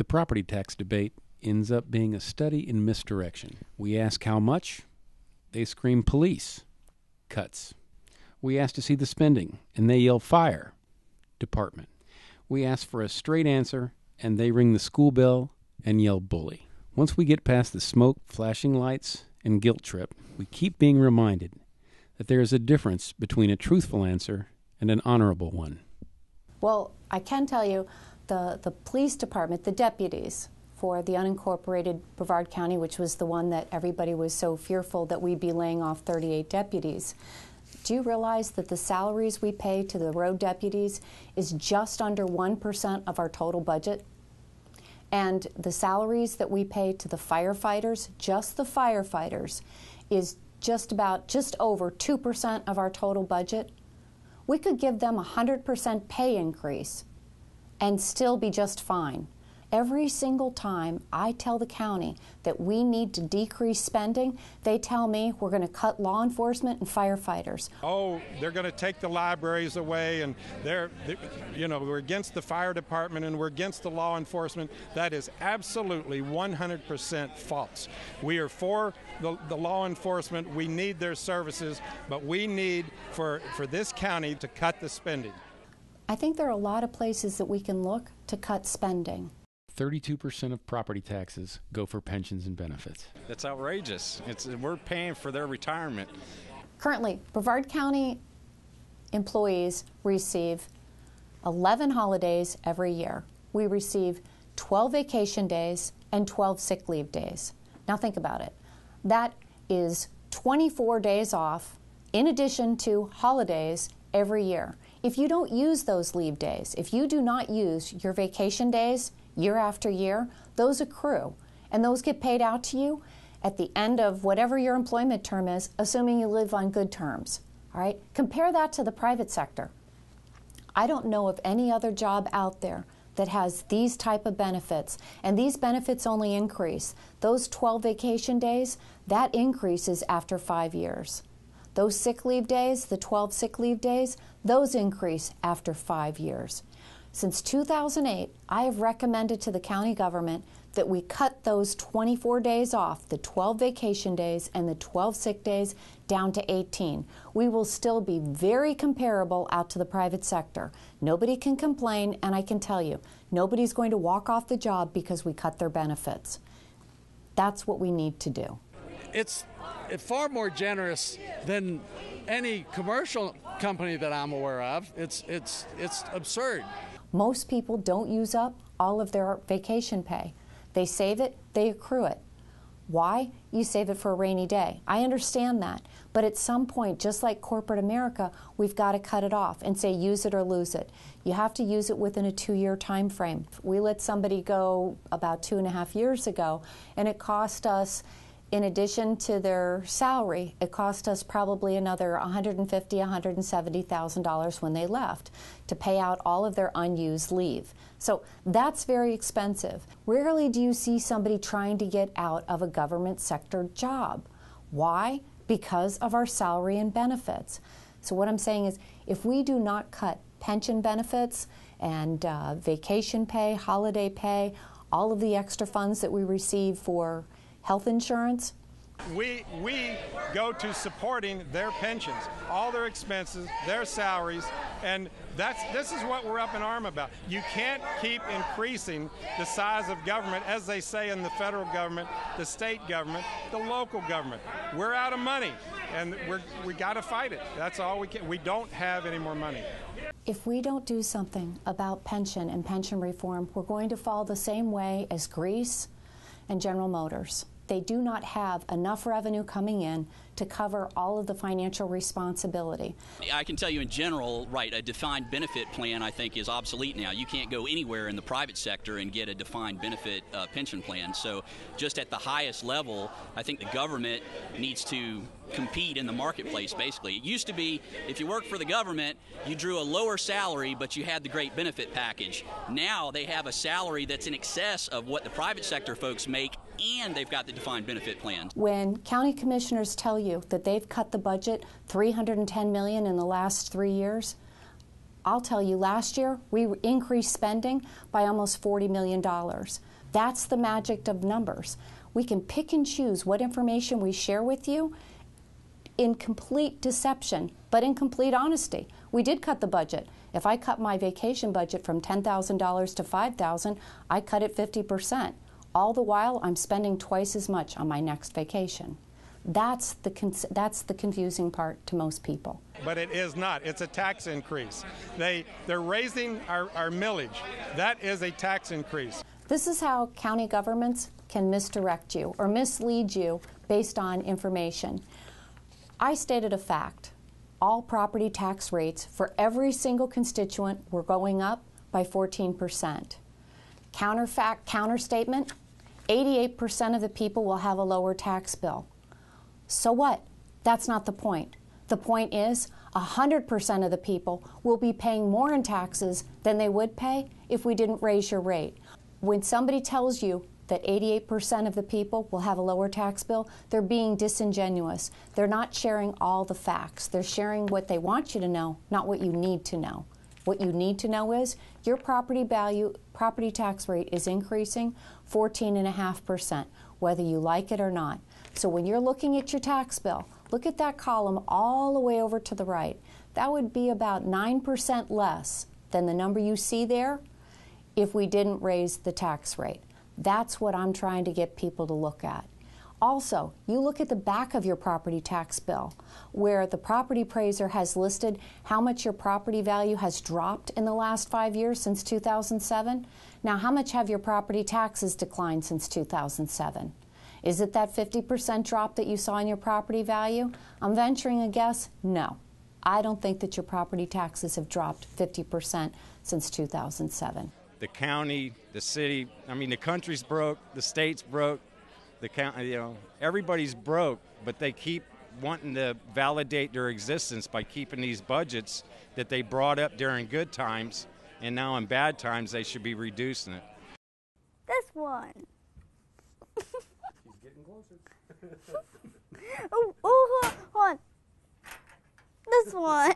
The property tax debate ends up being a study in misdirection. We ask how much, they scream police, cuts. We ask to see the spending, and they yell fire, department. We ask for a straight answer, and they ring the school bell and yell bully. Once we get past the smoke, flashing lights, and guilt trip, we keep being reminded that there is a difference between a truthful answer and an honorable one. Well, I can tell you the police department, the deputies for the unincorporated Brevard County, which was the one that everybody was so fearful that we'd be laying off 38 deputies. Do you realize that the salaries we pay to the road deputies is just under 1% of our total budget? And the salaries that we pay to the firefighters, just the firefighters, is just over 2% of our total budget. We could give them a 100% pay increase and still be just fine. Every single time I tell the county that we need to decrease spending, they tell me we're going to cut law enforcement and firefighters. Oh, they're going to take the libraries away, and we're against the fire department and we're against the law enforcement. That is absolutely 100% false. We are for the law enforcement. We need their services, but we need for this county to cut the spending. I think there are a lot of places that we can look to cut spending. 32% of property taxes go for pensions and benefits. That's outrageous. We're paying for their retirement. Currently, Brevard County employees receive 11 holidays every year. We receive 12 vacation days and 12 sick leave days. Now think about it. That is 24 days off in addition to holidays every year. If you don't use those leave days, if you do not use your vacation days year after year, those accrue, and those get paid out to you at the end of whatever your employment term is, assuming you live on good terms. All right? Compare that to the private sector. I don't know of any other job out there that has these type of benefits, and these benefits only increase. Those 12 vacation days, that increases after 5 years. Those sick leave days, the 12 sick leave days, those increase after 5 years. Since 2008, I have recommended to the county government that we cut those 24 days off, the 12 vacation days and the 12 sick days, down to 18. We will still be very comparable out to the private sector. Nobody can complain, and I can tell you, nobody's going to walk off the job because we cut their benefits. That's what we need to do. It's far more generous than any commercial company that I'm aware of. It's absurd. Most people don't use up all of their vacation pay. They save it, they accrue it. Why? You save it for a rainy day. I understand that. But at some point, just like corporate America, we've got to cut it off and say use it or lose it. You have to use it within a 2-year time frame. We let somebody go about 2.5 years ago, and it cost us, in addition to their salary, it cost us probably another $150,000, $170,000 when they left to pay out all of their unused leave. So that's very expensive. Rarely do you see somebody trying to get out of a government sector job. Why? Because of our salary and benefits. So what I'm saying is, if we do not cut pension benefits and vacation pay, holiday pay, all of the extra funds that we receive for health insurance. We go to supporting their pensions, all their expenses, their salaries, and this is what we're up in arms about. You can't keep increasing the size of government, as they say in the federal government, the state government, the local government. We're out of money, and we got to fight it. That's all we can. We don't have any more money. If we don't do something about pension and pension reform, we're going to fall the same way as Greece and General Motors. They do not have enough revenue coming in to cover all of the financial responsibility. I can tell you in general, right, a defined benefit plan I think is obsolete now. You can't go anywhere in the private sector and get a defined benefit pension plan. So just at the highest level, I think the government needs to compete in the marketplace, basically. It used to be if you worked for the government, you drew a lower salary, but you had the great benefit package. Now they have a salary that's in excess of what the private sector folks make, and they've got the defined benefit plans. When county commissioners tell you that they've cut the budget $310 million in the last 3 years, I'll tell you last year we increased spending by almost $40 million. That's the magic of numbers. We can pick and choose what information we share with you in complete deception, but in complete honesty. We did cut the budget. If I cut my vacation budget from $10,000 to $5,000, I cut it 50%. All the while, I'm spending twice as much on my next vacation. That's the confusing part to most people. But it is not. It's a tax increase. They're raising our millage. That is a tax increase. This is how county governments can misdirect you or mislead you based on information. I stated a fact. All property tax rates for every single constituent were going up by 14%. Counter statement, 88% of the people will have a lower tax bill. So what? That's not the point. The point is 100% of the people will be paying more in taxes than they would pay if we didn't raise your rate. When somebody tells you that 88% of the people will have a lower tax bill, they're being disingenuous. They're not sharing all the facts. They're sharing what they want you to know, not what you need to know. What you need to know is your property tax rate is increasing 14.5%, whether you like it or not. So when you're looking at your tax bill, look at that column all the way over to the right. That would be about 9% less than the number you see there if we didn't raise the tax rate. That's what I'm trying to get people to look at. Also, you look at the back of your property tax bill, where the property appraiser has listed how much your property value has dropped in the last 5 years since 2007. Now, how much have your property taxes declined since 2007? Is it that 50% drop that you saw in your property value? I'm venturing a guess, no. I don't think that your property taxes have dropped 50% since 2007. The county, the city, I mean, the country's broke, the state's broke, the county, everybody's broke, but they keep wanting to validate their existence by keeping these budgets that they brought up during good times, and now in bad times they should be reducing it. This one. She's getting closer. Hold on. This one.